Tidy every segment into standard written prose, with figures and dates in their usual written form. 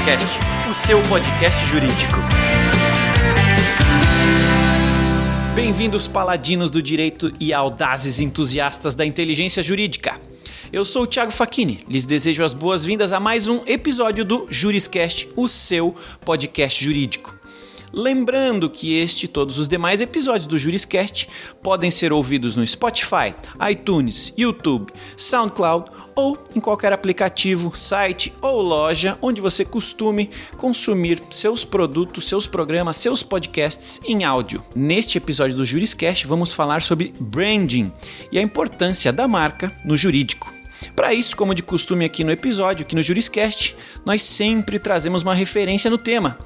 Juriscast, o seu podcast jurídico. Bem-vindos, paladinos do direito e audazes entusiastas da inteligência jurídica. Eu sou o Thiago Facchini, lhes desejo as boas-vindas a mais um episódio do Juriscast, o seu podcast jurídico. Lembrando que este e todos os demais episódios do Juriscast podem ser ouvidos no Spotify, iTunes, YouTube, SoundCloud ou em qualquer aplicativo, site ou loja onde você costume consumir seus produtos, seus programas, seus podcasts em áudio. Neste episódio do Juriscast vamos falar sobre branding e a importância da marca no jurídico. Para isso, como de costume aqui no episódio, aqui no Juriscast, nós sempre trazemos uma referência no tema.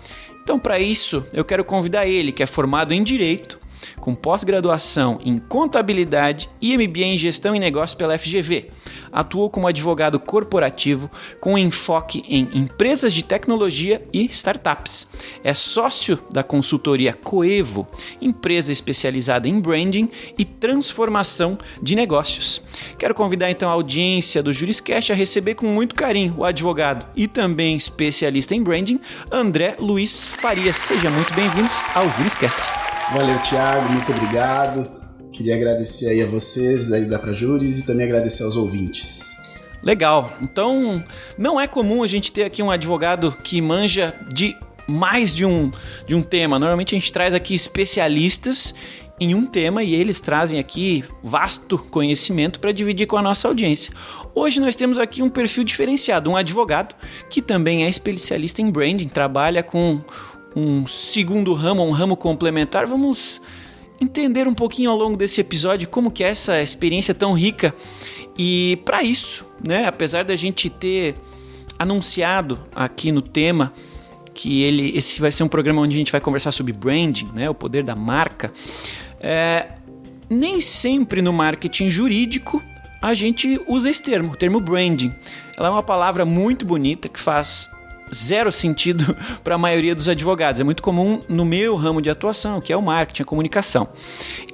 Então, para isso, eu quero convidar ele, que é formado em Direito, com pós-graduação em Contabilidade e MBA em Gestão e Negócios pela FGV. Atuou como advogado corporativo com enfoque em empresas de tecnologia e startups. É sócio da consultoria Coevo, empresa especializada em branding e transformação de negócios. Quero convidar então a audiência do Juriscast a receber com muito carinho o advogado e também especialista em branding, André Luiz Farias. Seja muito bem-vindo ao Juriscast. Valeu, Thiago, muito obrigado. Queria agradecer aí a vocês aí da Prajuris e também agradecer aos ouvintes. Legal. Então, não é comum a gente ter aqui um advogado que manja de mais de um tema. Normalmente a gente traz aqui especialistas em um tema e eles trazem aqui vasto conhecimento para dividir com a nossa audiência. Hoje nós temos aqui um perfil diferenciado, um advogado que também é especialista em branding, trabalha com um segundo ramo, um ramo complementar. Vamos entender um pouquinho ao longo desse episódio como que é essa experiência tão rica. E para isso, né, apesar da gente ter anunciado aqui no tema que esse vai ser um programa onde a gente vai conversar sobre branding, né, o poder da marca, nem sempre no marketing jurídico a gente usa esse termo, o termo branding. Ela é uma palavra muito bonita que faz zero sentido para a maioria dos advogados. É muito comum no meu ramo de atuação, que é o marketing, a comunicação.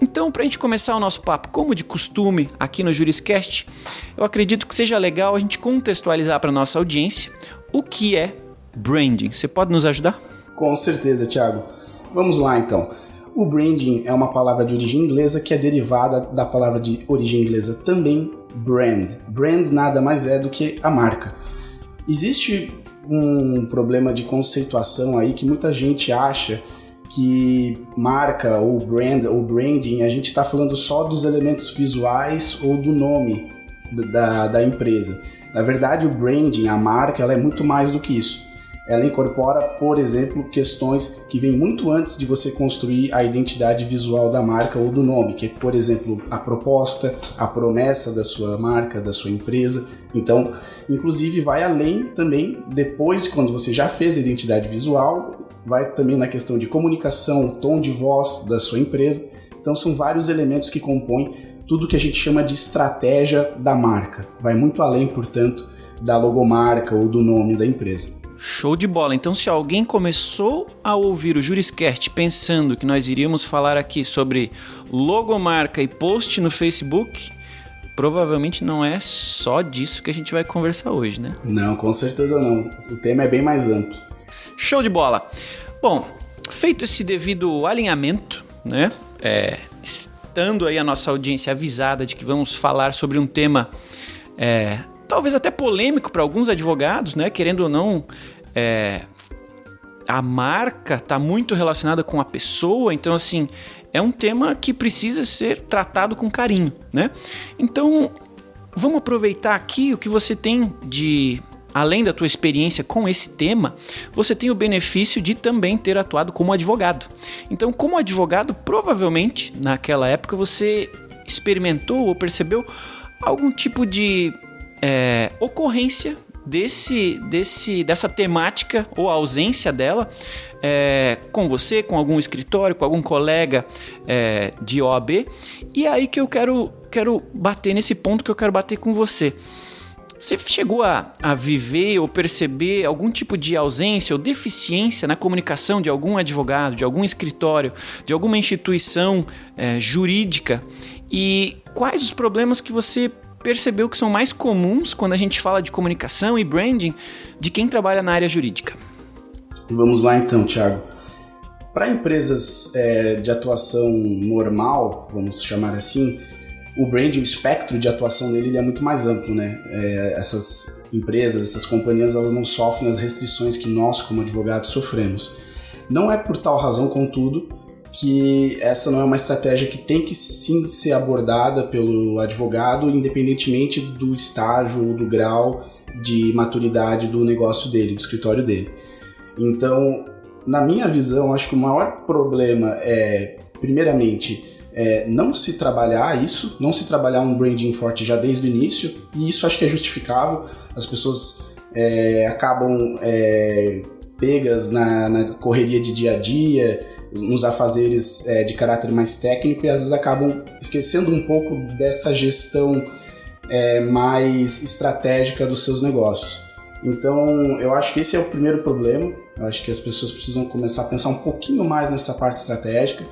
Então, para a gente começar o nosso papo, como de costume aqui no Juriscast, eu acredito que seja legal a gente contextualizar para a nossa audiência o que é branding. Você pode nos ajudar? Com certeza, Thiago. Vamos lá, então. O branding é uma palavra de origem inglesa que é derivada da palavra de origem inglesa também, brand. Brand nada mais é do que a marca. Existe um problema de conceituação aí que muita gente acha que marca ou brand ou branding, a gente está falando só dos elementos visuais ou do nome da empresa. Na verdade, o branding, a marca, ela é muito mais do que isso. Ela incorpora, por exemplo, questões que vêm muito antes de você construir a identidade visual da marca ou do nome, que é, por exemplo, a proposta, a promessa da sua marca, da sua empresa. Então, inclusive, vai além também, depois, quando você já fez a identidade visual, vai também na questão de comunicação, o tom de voz da sua empresa. Então, são vários elementos que compõem tudo que a gente chama de estratégia da marca. Vai muito além, portanto, da logomarca ou do nome da empresa. Show de bola. Então, se alguém começou a ouvir o Juriscast pensando que nós iríamos falar aqui sobre logomarca e post no Facebook, provavelmente não é só disso que a gente vai conversar hoje, né? Não, com certeza não. O tema é bem mais amplo. Show de bola. Bom, feito esse devido alinhamento, né? Estando aí a nossa audiência avisada de que vamos falar sobre um tema talvez até polêmico para alguns advogados, né? Querendo ou não, a marca está muito relacionada com a pessoa, então assim, é um tema que precisa ser tratado com carinho, né? Então, vamos aproveitar aqui o que você tem de, além da tua experiência com esse tema, você tem o benefício de também ter atuado como advogado. Então, como advogado, provavelmente, naquela época, você experimentou ou percebeu algum tipo de ocorrência dessa temática ou a ausência dela com você, com algum escritório, com algum colega de OAB. E é aí que eu quero bater nesse ponto que eu quero bater com você. Você chegou a viver ou perceber algum tipo de ausência ou deficiência na comunicação de algum advogado, de algum escritório, de alguma instituição jurídica? E quais os problemas que você percebeu que são mais comuns quando a gente fala de comunicação e branding de quem trabalha na área jurídica? Vamos lá então, Thiago. Para empresas de atuação normal, vamos chamar assim, o branding, o espectro de atuação dele ele é muito mais amplo, né? Essas empresas, essas companhias, elas não sofrem as restrições que nós, como advogados, sofremos. Não é por tal razão, contudo, que essa não é uma estratégia que tem que sim ser abordada pelo advogado, independentemente do estágio ou do grau de maturidade do negócio dele, do escritório dele. Então, na minha visão, acho que o maior problema é, primeiramente, não se trabalhar isso, não se trabalhar um branding forte já desde o início, e isso acho que é justificável. As pessoas acabam pegas na correria de dia a dia, nos afazeres de caráter mais técnico, e às vezes acabam esquecendo um pouco dessa gestão mais estratégica dos seus negócios. Então, eu acho que esse é o primeiro problema. Eu acho que as pessoas precisam começar a pensar um pouquinho mais nessa parte estratégica.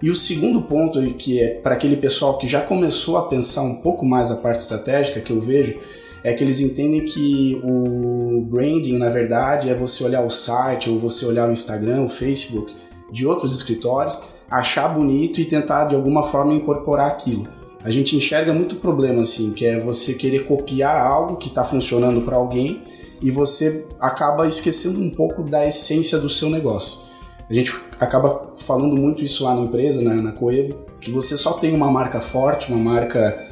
E o segundo ponto, que é para aquele pessoal que já começou a pensar um pouco mais a parte estratégica, que eu vejo, é que eles entendem que o branding, na verdade, é você olhar o site, ou você olhar o Instagram, o Facebook de outros escritórios, achar bonito e tentar, de alguma forma, incorporar aquilo. A gente enxerga muito problema, assim, que é você querer copiar algo que está funcionando para alguém e você acaba esquecendo um pouco da essência do seu negócio. A gente acaba falando muito isso lá na empresa, na Coevo, que você só tem uma marca forte, uma marca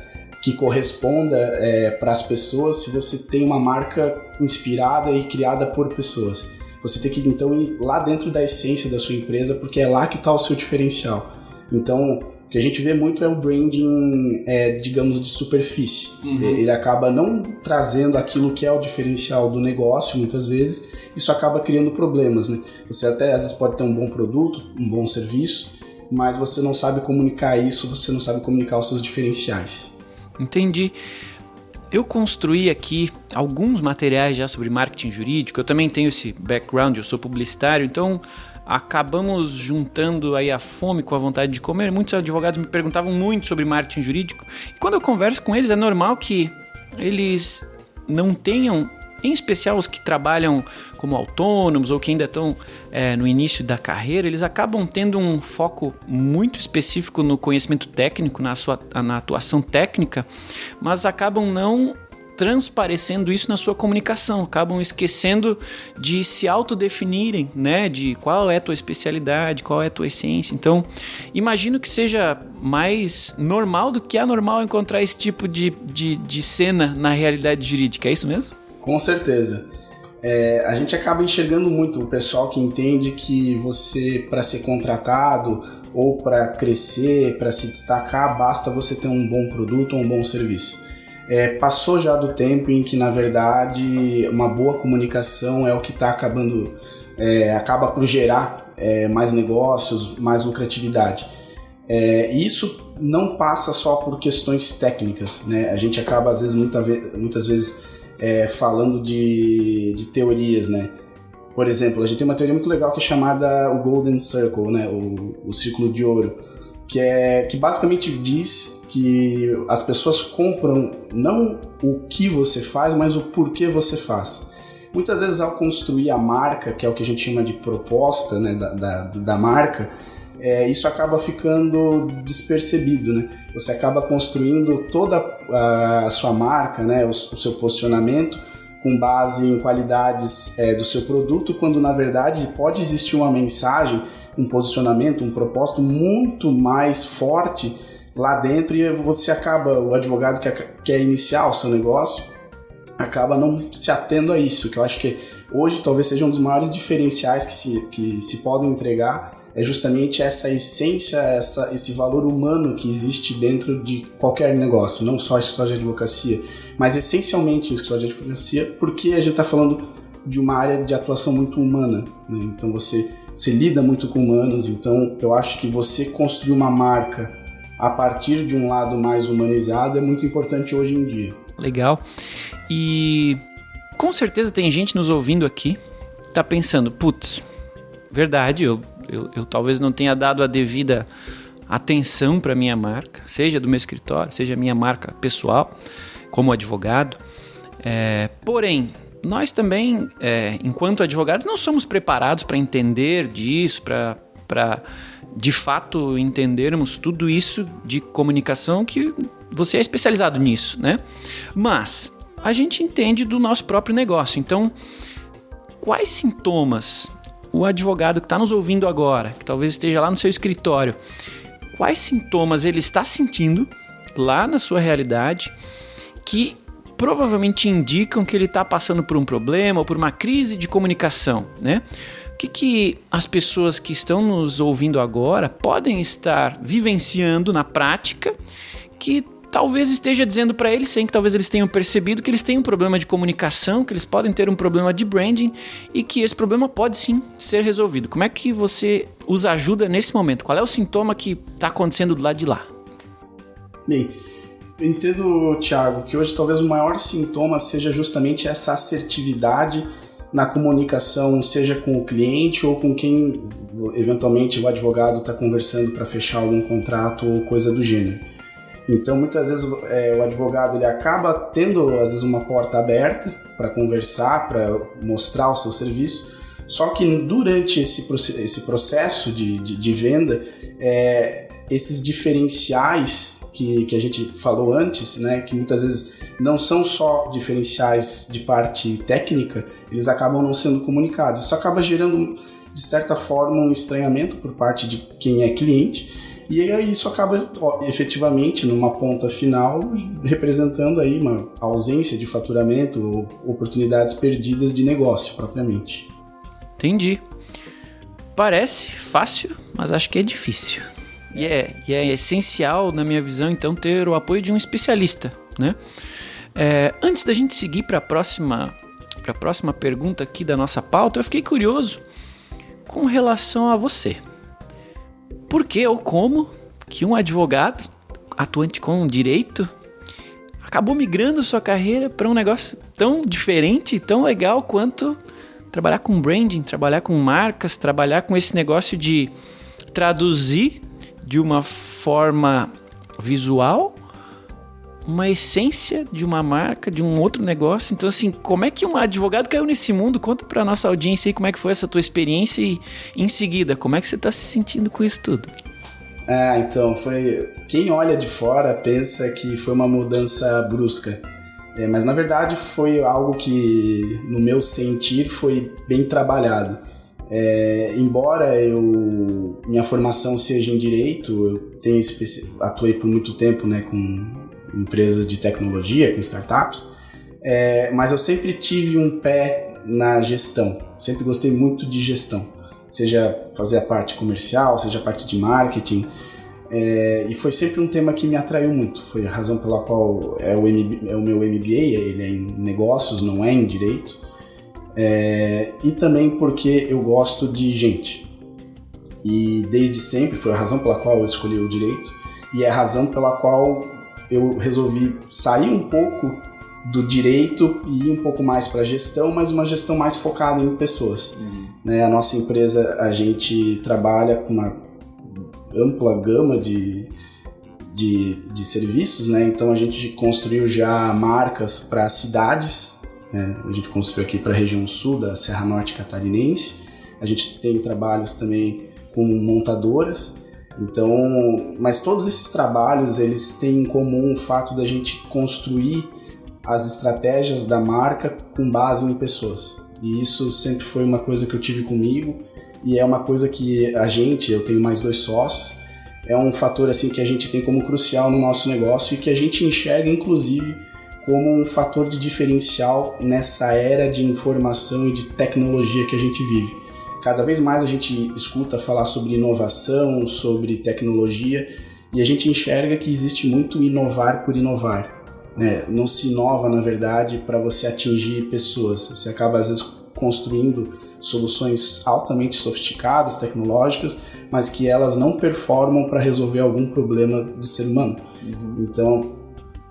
que corresponda para as pessoas se você tem uma marca inspirada e criada por pessoas. Você tem que, então, ir lá dentro da essência da sua empresa, porque é lá que está o seu diferencial. Então, o que a gente vê muito é o branding, digamos, de superfície. Uhum. Ele acaba não trazendo aquilo que é o diferencial do negócio, muitas vezes. Isso acaba criando problemas, né? Você até, às vezes, pode ter um bom produto, um bom serviço, mas você não sabe comunicar isso, você não sabe comunicar os seus diferenciais. Entendi. Eu construí aqui alguns materiais já sobre marketing jurídico. Eu também tenho esse background, eu sou publicitário, então acabamos juntando aí a fome com a vontade de comer. Muitos advogados me perguntavam muito sobre marketing jurídico. E quando eu converso com eles, é normal que eles não tenham, em especial os que trabalham como autônomos ou que ainda estão no início da carreira, eles acabam tendo um foco muito específico no conhecimento técnico, na atuação técnica, mas acabam não transparecendo isso na sua comunicação, acabam esquecendo de se autodefinirem, né, de qual é a tua especialidade, qual é a tua essência. Então, imagino que seja mais normal do que anormal encontrar esse tipo de cena na realidade jurídica, é isso mesmo? Com certeza. A gente acaba enxergando muito o pessoal que entende que você, para ser contratado ou para crescer, para se destacar, basta você ter um bom produto ou um bom serviço. Passou já do tempo em que, na verdade, uma boa comunicação é o que está acaba por gerar mais negócios, mais lucratividade. E isso não passa só por questões técnicas, né? A gente acaba, às vezes, muitas vezes, falando de teorias, né? Por exemplo, a gente tem uma teoria muito legal que é chamada o Golden Circle, né? O Círculo de Ouro, que basicamente diz que as pessoas compram não o que você faz, mas o porquê você faz. Muitas vezes, ao construir a marca, que é o que a gente chama de proposta, né, da marca, isso acaba ficando despercebido, né? Você acaba construindo toda a sua marca, né, o seu posicionamento, com base em qualidades do seu produto, quando na verdade pode existir uma mensagem, um posicionamento, um propósito muito mais forte lá dentro, e você acaba, o advogado que quer iniciar o seu negócio, acaba não se atendo a isso, que eu acho que hoje talvez seja um dos maiores diferenciais que se podem entregar, é justamente essa essência, esse valor humano que existe dentro de qualquer negócio, não só escritório de advocacia, mas essencialmente escritório de advocacia, porque a gente está falando de uma área de atuação muito humana, né? Então você lida muito com humanos, então eu acho que você construir uma marca a partir de um lado mais humanizado é muito importante hoje em dia. Legal. E com certeza tem gente nos ouvindo aqui que tá pensando, putz, verdade, eu talvez não tenha dado a devida atenção para minha marca, seja do meu escritório, seja minha marca pessoal, como advogado. Porém, nós também, enquanto advogados, não somos preparados para entender disso, para de fato entendermos tudo isso de comunicação, que você é especializado nisso, né? Mas a gente entende do nosso próprio negócio. Então, quais sintomas o advogado que está nos ouvindo agora, que talvez esteja lá no seu escritório, quais sintomas ele está sentindo lá na sua realidade que provavelmente indicam que ele está passando por um problema ou por uma crise de comunicação, né? O que as pessoas que estão nos ouvindo agora podem estar vivenciando na prática que talvez esteja dizendo para eles, sem que talvez eles tenham percebido, que eles têm um problema de comunicação, que eles podem ter um problema de branding e que esse problema pode sim ser resolvido. Como é que você os ajuda nesse momento? Qual é o sintoma que está acontecendo do lado de lá? Bem, eu entendo, Thiago, que hoje talvez o maior sintoma seja justamente essa assertividade na comunicação, seja com o cliente ou com quem eventualmente o advogado está conversando para fechar algum contrato ou coisa do gênero. Então, muitas vezes o advogado ele acaba tendo, às vezes, uma porta aberta para conversar, para mostrar o seu serviço, só que durante esse processo de venda, esses diferenciais que a gente falou antes, né, que muitas vezes não são só diferenciais de parte técnica, eles acabam não sendo comunicados. Isso acaba gerando, de certa forma, um estranhamento por parte de quem é cliente, e aí isso acaba efetivamente, numa ponta final, representando aí uma ausência de faturamento ou oportunidades perdidas de negócio propriamente. Entendi. Parece fácil, mas acho que é difícil. E é essencial, na minha visão, então, ter o apoio de um especialista, né? Antes da gente seguir para a próxima pergunta aqui da nossa pauta, eu fiquei curioso com relação a você. Por que ou como que um advogado atuante com direito acabou migrando sua carreira para um negócio tão diferente e tão legal quanto trabalhar com branding, trabalhar com marcas, trabalhar com esse negócio de traduzir de uma forma visual uma essência de uma marca, de um outro negócio. Então, assim, como é que um advogado caiu nesse mundo? Conta pra nossa audiência aí como é que foi essa tua experiência e, em seguida, como é que você tá se sentindo com isso tudo? Então, quem olha de fora pensa que foi uma mudança brusca. Mas, na verdade, foi algo que, no meu sentir, foi bem trabalhado. Embora minha formação seja em direito, eu atuei por muito tempo, né, com empresas de tecnologia, com startups, mas eu sempre tive um pé na gestão, sempre gostei muito de gestão, seja fazer a parte comercial, seja a parte de marketing, e foi sempre um tema que me atraiu muito, foi a razão pela qual é o meu MBA, ele é em negócios, não é em direito, e também porque eu gosto de gente, e desde sempre foi a razão pela qual eu escolhi o direito, e é a razão pela qual eu resolvi sair um pouco do direito e ir um pouco mais para a gestão, mas uma gestão mais focada em pessoas. Né? A nossa empresa, a gente trabalha com uma ampla gama de serviços, né? Então a gente construiu já marcas para cidades, né? A gente construiu aqui para a região sul da Serra Norte Catarinense, a gente tem trabalhos também com montadoras. Então, mas todos esses trabalhos, eles têm em comum o fato da gente construir as estratégias da marca com base em pessoas. E isso sempre foi uma coisa que eu tive comigo e é uma coisa que eu tenho mais 2 sócios, é um fator assim que a gente tem como crucial no nosso negócio e que a gente enxerga, inclusive, como um fator de diferencial nessa era de informação e de tecnologia que a gente vive. Cada vez mais a gente escuta falar sobre inovação, sobre tecnologia, e a gente enxerga que existe muito inovar por inovar. Né? Não se inova, na verdade, para você atingir pessoas. Você acaba, às vezes, construindo soluções altamente sofisticadas, tecnológicas, mas que elas não performam para resolver algum problema do ser humano. Então,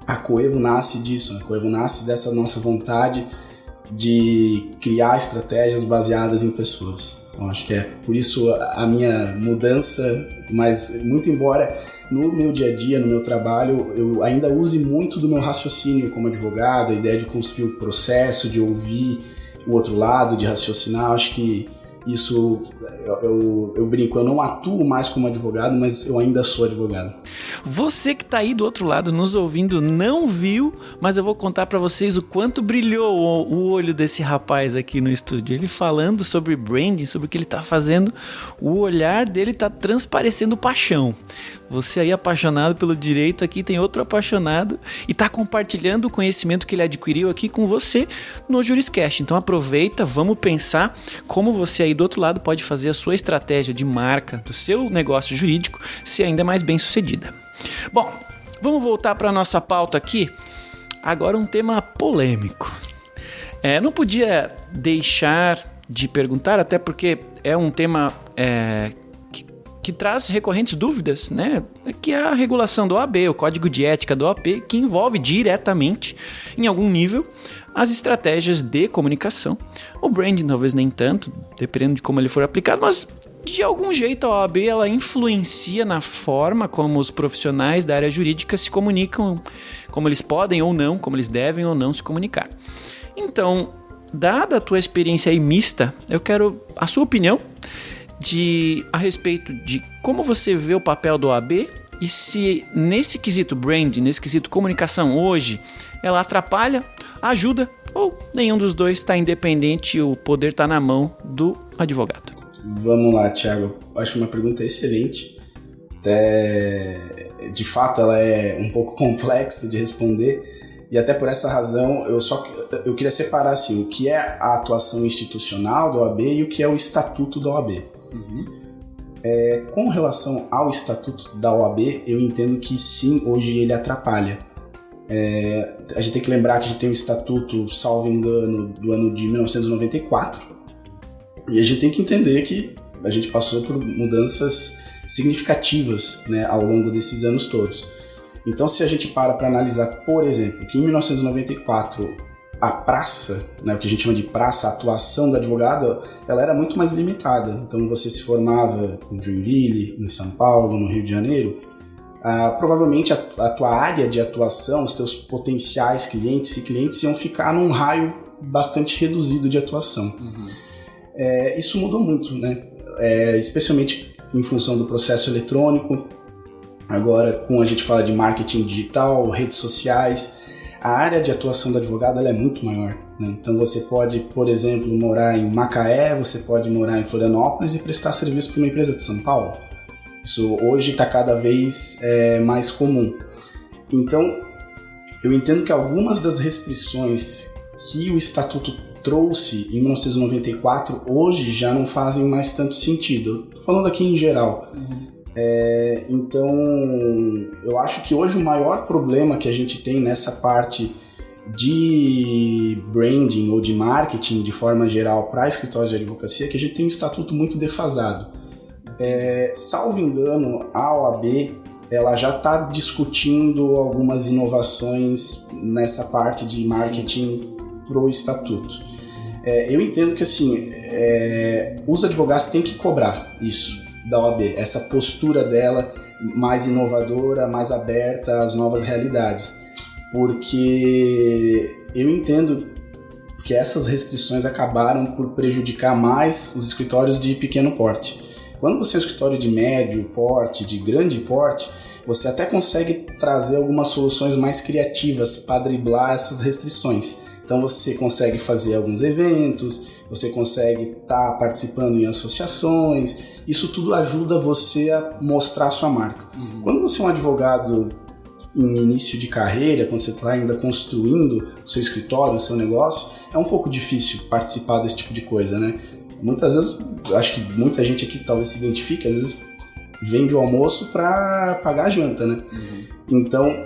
a Coevo nasce disso, a Coevo nasce dessa nossa vontade de criar estratégias baseadas em pessoas. Então acho que é por isso a minha mudança, mas muito embora no meu dia a dia, no meu trabalho, eu ainda use muito do meu raciocínio como advogado, a ideia de construir o processo, de ouvir o outro lado, de raciocinar, acho que isso, eu brinco, eu não atuo mais como advogado, mas eu ainda sou advogado. Você que tá aí do outro lado nos ouvindo não viu, mas eu vou contar pra vocês o quanto brilhou o olho desse rapaz aqui no estúdio. Ele falando sobre branding, sobre o que ele tá fazendo, o olhar dele tá transparecendo paixão. Você aí apaixonado pelo direito, aqui tem outro apaixonado e tá compartilhando o conhecimento que ele adquiriu aqui com você no Juriscast. Então aproveita, vamos pensar como você aí do outro lado pode fazer a sua estratégia de marca do seu negócio jurídico ser ainda mais bem sucedida. Bom, vamos voltar para a nossa pauta aqui. Agora um tema polêmico. Não podia deixar de perguntar, até porque é um tema que traz recorrentes dúvidas, né? Que é a regulação da OAB, o código de ética da OAB, que envolve diretamente, em algum nível, as estratégias de comunicação. O branding talvez nem tanto, dependendo de como ele for aplicado, mas de algum jeito a OAB ela influencia na forma como os profissionais da área jurídica se comunicam, como eles podem ou não, como eles devem ou não se comunicar. Então, dada a tua experiência aí mista, eu quero a sua opinião a respeito de como você vê o papel da OAB e se nesse quesito brand, nesse quesito comunicação hoje, ela atrapalha, ajuda ou nenhum dos dois está independente e o poder está na mão do advogado. Vamos lá, Thiago. Acho uma pergunta excelente. Até, de fato, ela é um pouco complexa de responder e até por essa razão eu queria separar assim, o que é a atuação institucional da OAB e o que é o estatuto da OAB. Com relação ao estatuto da OAB, eu entendo que sim, hoje ele atrapalha. A gente tem que lembrar que a gente tem um estatuto, salvo engano, do ano de 1994, e a gente tem que entender que a gente passou por mudanças significativas, né, ao longo desses anos todos. Então, se a gente para analisar, por exemplo, que em 1994 a praça, né, o que a gente chama de praça, a atuação do advogado, ela era muito mais limitada. Então você se formava em Joinville, em São Paulo, no Rio de Janeiro, provavelmente a tua área de atuação, os teus potenciais clientes e clientes iam ficar num raio bastante reduzido de atuação. Isso mudou muito, né? Especialmente em função do processo eletrônico. Agora, com a gente fala de marketing digital, redes sociais, a área de atuação do advogado ela é muito maior, né? Então você pode, por exemplo, morar em Macaé, você pode morar em Florianópolis e prestar serviço para uma empresa de São Paulo. Isso hoje está cada vez mais comum. Então, eu entendo que algumas das restrições que o Estatuto trouxe em 1994, hoje já não fazem mais tanto sentido. Estou falando aqui em geral. Então, eu acho que hoje o maior problema que a gente tem nessa parte de branding ou de marketing de forma geral para escritórios de advocacia é que a gente tem um estatuto muito defasado. Salvo engano, a OAB ela já está discutindo algumas inovações nessa parte de marketing pro estatuto. Eu entendo que assim, os advogados têm que cobrar isso da OAB, essa postura dela mais inovadora, mais aberta às novas realidades, porque eu entendo que essas restrições acabaram por prejudicar mais os escritórios de pequeno porte. Quando você é um escritório de médio porte, de grande porte, você até consegue trazer algumas soluções mais criativas para driblar essas restrições. Então você consegue fazer alguns eventos, você consegue estar participando em associações, isso tudo ajuda você a mostrar a sua marca. Quando você é um advogado em início de carreira, quando você está ainda construindo o seu escritório, o seu negócio, é um pouco difícil participar desse tipo de coisa, né? Muitas vezes, eu acho que muita gente aqui talvez se identifique, às vezes vende o almoço para pagar a janta, né? Então,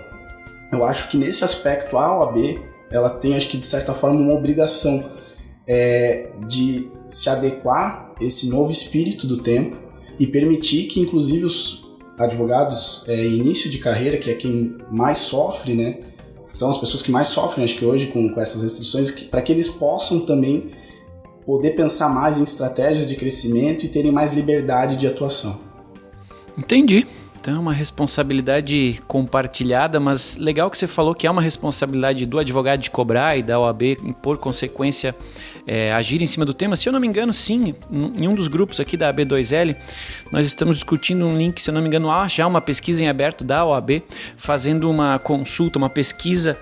eu acho que nesse aspecto a OAB ela tem, acho que de certa forma, uma obrigação de se adequar a esse novo espírito do tempo e permitir que, inclusive, os advogados início de carreira, que é quem mais sofre, né, são as pessoas que mais sofrem, acho que hoje, com essas restrições, para que eles possam também poder pensar mais em estratégias de crescimento e terem mais liberdade de atuação. Entendi. Então é uma responsabilidade compartilhada, mas legal que você falou que é uma responsabilidade do advogado de cobrar e da OAB, por consequência, agir em cima do tema. Se eu não me engano, sim, em um dos grupos aqui da AB2L, nós estamos discutindo um link, se eu não me engano, há já uma pesquisa em aberto da OAB, fazendo uma consulta, uma pesquisa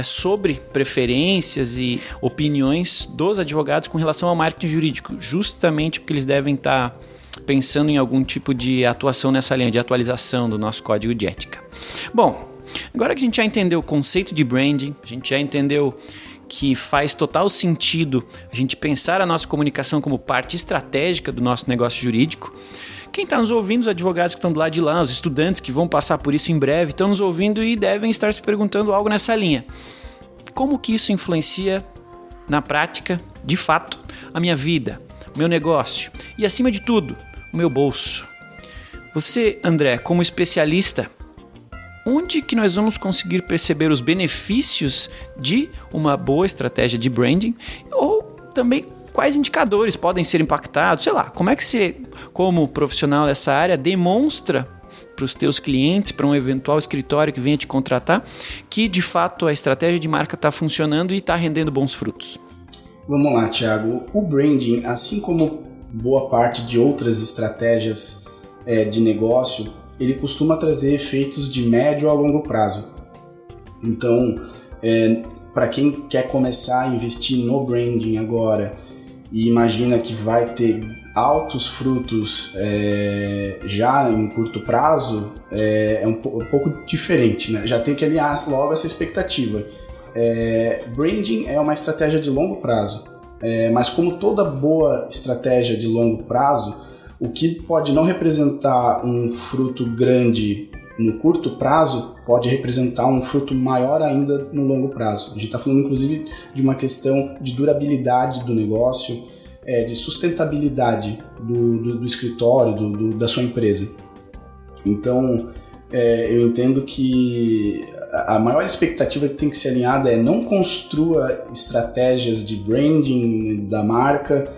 sobre preferências e opiniões dos advogados com relação ao marketing jurídico, justamente porque eles devem estar pensando em algum tipo de atuação nessa linha, de atualização do nosso código de ética. Bom, agora que a gente já entendeu o conceito de branding, a gente já entendeu que faz total sentido a gente pensar a nossa comunicação como parte estratégica do nosso negócio jurídico, quem está nos ouvindo, os advogados que estão do lado de lá, os estudantes que vão passar por isso em breve, estão nos ouvindo e devem estar se perguntando algo nessa linha. Como que isso influencia na prática, de fato, a minha vida, o meu negócio e, acima de tudo, o meu bolso? Você, André, como especialista, onde que nós vamos conseguir perceber os benefícios de uma boa estratégia de branding ou também quais indicadores podem ser impactados? Sei lá, como é que você, como profissional dessa área, demonstra para os teus clientes, para um eventual escritório que venha te contratar, que de fato a estratégia de marca está funcionando e está rendendo bons frutos? Vamos lá, Thiago. O branding, assim como boa parte de outras estratégias de negócio, ele costuma trazer efeitos de médio a longo prazo. Então, para quem quer começar a investir no branding agora e imagina que vai ter altos frutos já em curto prazo, é um pouco diferente, né? Já tem que alinhar logo essa expectativa. Branding é uma estratégia de longo prazo, mas como toda boa estratégia de longo prazo, o que pode não representar um fruto grande no curto prazo pode representar um fruto maior ainda no longo prazo. A gente está falando inclusive de uma questão de durabilidade do negócio, de sustentabilidade do escritório, da sua empresa. Então, eu entendo que a maior expectativa que tem que ser alinhada é não construa estratégias de branding da marca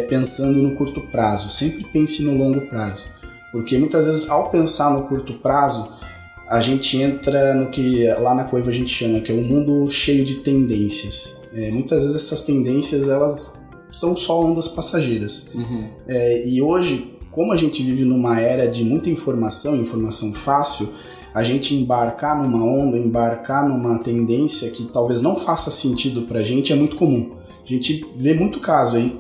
pensando no curto prazo. Sempre pense no longo prazo. Porque muitas vezes, ao pensar no curto prazo, a gente entra no que lá na Coiva a gente chama, que é um mundo cheio de tendências. Muitas vezes essas tendências, elas são só ondas passageiras. Uhum. E hoje, como a gente vive numa era de muita informação fácil, a gente embarcar numa onda, embarcar numa tendência que talvez não faça sentido pra gente é muito comum. A gente vê muito caso aí,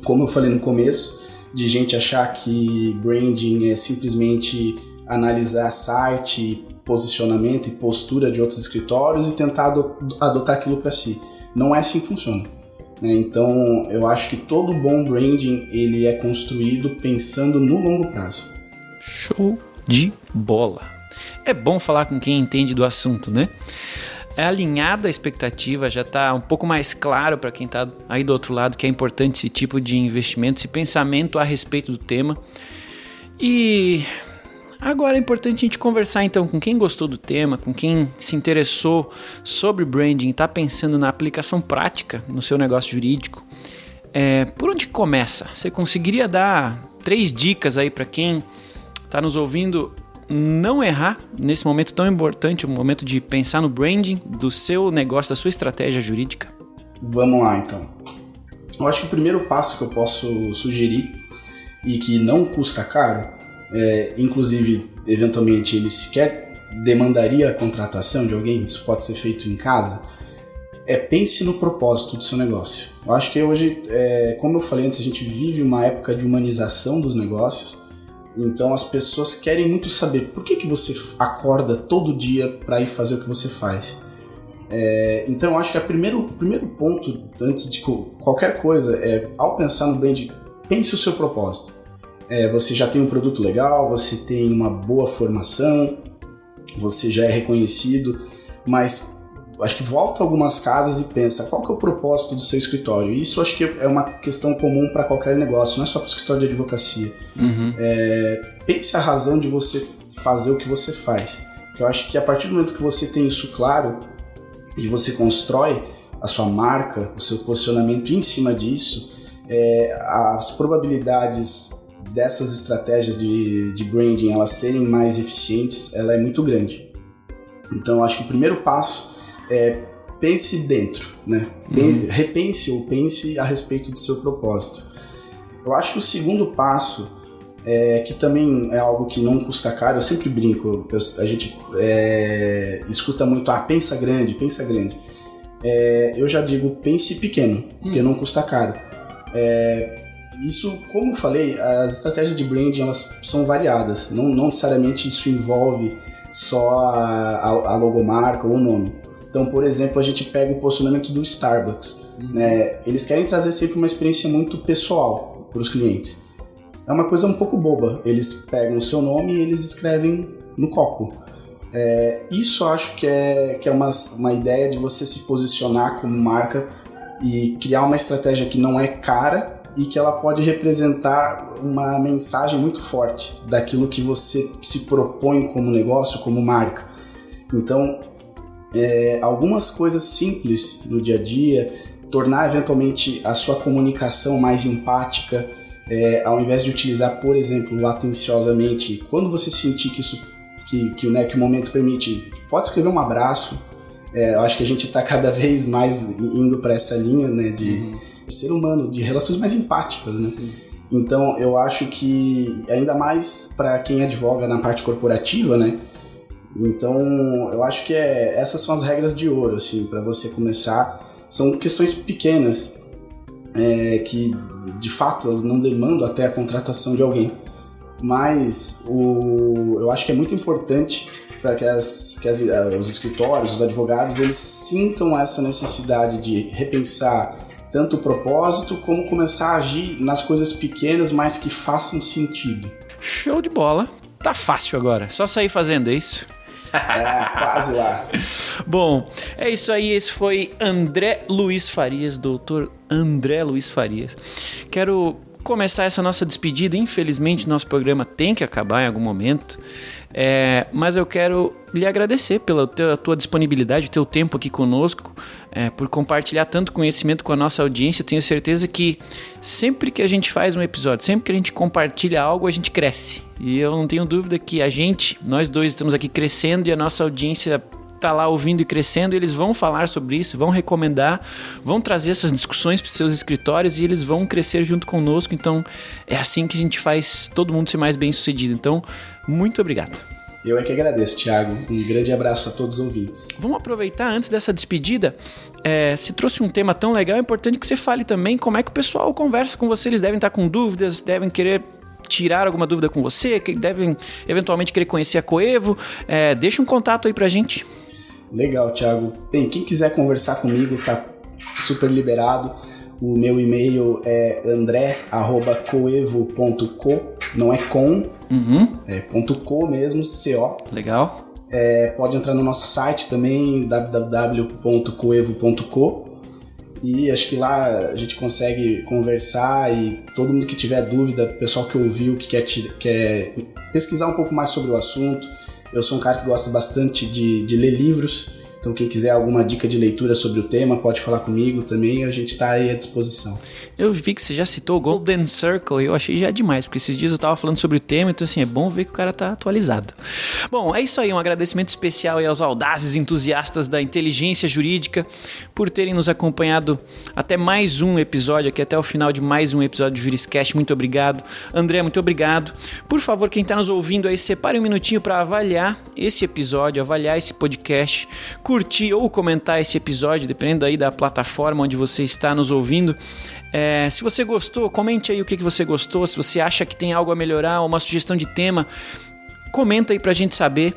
como eu falei no começo, de gente achar que branding é simplesmente analisar site, posicionamento e postura de outros escritórios e tentar adotar aquilo para si. Não é assim que funciona. Então, eu acho que todo bom branding ele é construído pensando no longo prazo. Show de bola! É bom falar com quem entende do assunto, né? É alinhada a expectativa, já está um pouco mais claro para quem está aí do outro lado que é importante esse tipo de investimento, esse pensamento a respeito do tema. E agora é importante a gente conversar então com quem gostou do tema, com quem se interessou sobre branding, está pensando na aplicação prática no seu negócio jurídico. Por onde começa? Você conseguiria dar 3 dicas aí para quem está nos ouvindo não errar nesse momento tão importante, o momento de pensar no branding do seu negócio, da sua estratégia jurídica? Vamos lá, então. Eu acho que o primeiro passo que eu posso sugerir e que não custa caro, inclusive, eventualmente, ele sequer demandaria a contratação de alguém, isso pode ser feito em casa, pense no propósito do seu negócio. Eu acho que hoje, como eu falei antes, a gente vive uma época de humanização dos negócios. Então as pessoas querem muito saber por que você acorda todo dia para ir fazer o que você faz. Então eu acho que o primeiro ponto, antes de qualquer coisa, ao pensar no branding, pense o seu propósito. Você já tem um produto legal, você tem uma boa formação, você já é reconhecido, mas acho que volta algumas casas e pensa qual que é o propósito do seu escritório. Isso acho que é uma questão comum para qualquer negócio, não é só para o escritório de advocacia. Uhum. Pense a razão de você fazer o que você faz. Porque eu acho que a partir do momento que você tem isso claro e você constrói, a sua marca, o seu posicionamento em cima disso, as probabilidades dessas estratégias de branding elas serem mais eficientes, ela é muito grande. Então, eu acho que o primeiro passo é pense dentro, né? Repense ou pense a respeito do seu propósito. Eu acho que o segundo passo, que também é algo que não custa caro, eu sempre brinco, a gente escuta muito, pensa grande, pensa grande. Eu já digo, pense pequeno, porque não custa caro. Isso, como eu falei, as estratégias de branding elas são variadas, não necessariamente isso envolve só a logomarca ou o nome. Então, por exemplo, a gente pega o posicionamento do Starbucks, né? Eles querem trazer sempre uma experiência muito pessoal para os clientes. É uma coisa um pouco boba, eles pegam o seu nome e eles escrevem no copo. Isso eu acho que é uma ideia de você se posicionar como marca e criar uma estratégia que não é cara e que ela pode representar uma mensagem muito forte daquilo que você se propõe como negócio, como marca. Então, algumas coisas simples no dia a dia, tornar eventualmente a sua comunicação mais empática, ao invés de utilizar, por exemplo, atenciosamente, quando você sentir que o momento permite, pode escrever um abraço. Eu acho que a gente está cada vez mais indo para essa linha, né, de ser humano, de relações mais empáticas, né? Sim. Então, eu acho que, ainda mais para quem advoga na parte corporativa, né? Então, eu acho que essas são as regras de ouro, assim, para você começar. São questões pequenas, que, de fato, elas não demandam até a contratação de alguém. Mas eu acho que é muito importante para que os escritórios, os advogados, eles sintam essa necessidade de repensar tanto o propósito como começar a agir nas coisas pequenas, mas que façam sentido. Show de bola. Tá fácil agora. Só sair fazendo, é isso? Quase lá. Bom, é isso aí. Esse foi André Luiz Farias, doutor André Luiz Farias. Quero começar essa nossa despedida. Infelizmente, nosso programa tem que acabar em algum momento. Mas eu quero lhe agradecer pela tua disponibilidade, o teu tempo aqui conosco, por compartilhar tanto conhecimento com a nossa audiência. Tenho certeza que sempre que a gente faz um episódio, sempre que a gente compartilha algo, a gente cresce. E eu não tenho dúvida que nós dois estamos aqui crescendo e a nossa audiência está lá ouvindo e crescendo. Eles vão falar sobre isso, vão recomendar, vão trazer essas discussões para os seus escritórios e eles vão crescer junto conosco. Então, é assim que a gente faz todo mundo ser mais bem sucedido. Então, muito obrigado. Eu que agradeço, Thiago. Um grande abraço a todos os ouvintes. Vamos aproveitar, antes dessa despedida, se trouxe um tema tão legal, é importante que você fale também como é que o pessoal conversa com você. Eles devem estar com dúvidas, devem querer tirar alguma dúvida com você, que devem eventualmente querer conhecer a Coevo. Deixa um contato aí pra gente. Legal, Thiago. Bem, quem quiser conversar comigo tá super liberado. O meu e-mail é andré@coevo.co, não é com, é .co mesmo, CO. Legal. Pode entrar no nosso site também, www.coevo.co, e acho que lá a gente consegue conversar e todo mundo que tiver dúvida, pessoal que ouviu, que quer pesquisar um pouco mais sobre o assunto. Eu sou um cara que gosta bastante de ler livros, então quem quiser alguma dica de leitura sobre o tema, pode falar comigo também, a gente está aí à disposição. Eu vi que você já citou o Golden Circle e eu achei já demais, porque esses dias eu estava falando sobre o tema, então assim, é bom ver que o cara tá atualizado. Bom, é isso aí, um agradecimento especial aí aos audazes entusiastas da inteligência jurídica por terem nos acompanhado até mais um episódio, aqui até o final de mais um episódio do Juriscast. Muito obrigado. André, muito obrigado. Por favor, quem está nos ouvindo aí, separe um minutinho para avaliar esse episódio, avaliar esse podcast, curtir ou comentar esse episódio, dependendo aí da plataforma onde você está nos ouvindo. Se você gostou, comente aí o que você gostou. Se você acha que tem algo a melhorar ou uma sugestão de tema, comenta aí pra gente saber.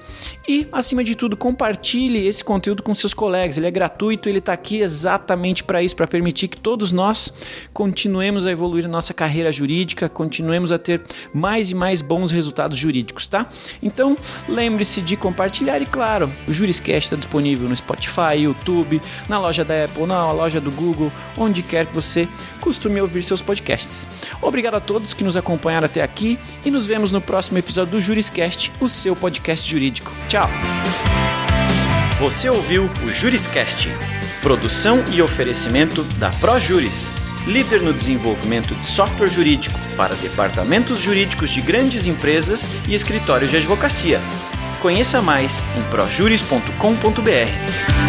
E, acima de tudo, compartilhe esse conteúdo com seus colegas. Ele é gratuito, ele tá aqui exatamente para isso, para permitir que todos nós continuemos a evoluir a nossa carreira jurídica, continuemos a ter mais e mais bons resultados jurídicos, tá? Então, lembre-se de compartilhar e, claro, o Juriscast está disponível no Spotify, YouTube, na loja da Apple, na loja do Google, onde quer que você costume ouvir seus podcasts. Obrigado a todos que nos acompanharam até aqui e nos vemos no próximo episódio do Juriscast, o seu podcast jurídico. Tchau! Você ouviu o Juriscast, Produção e oferecimento da ProJuris, líder no desenvolvimento de software jurídico para departamentos jurídicos de grandes empresas e escritórios de advocacia. Conheça mais em projuris.com.br.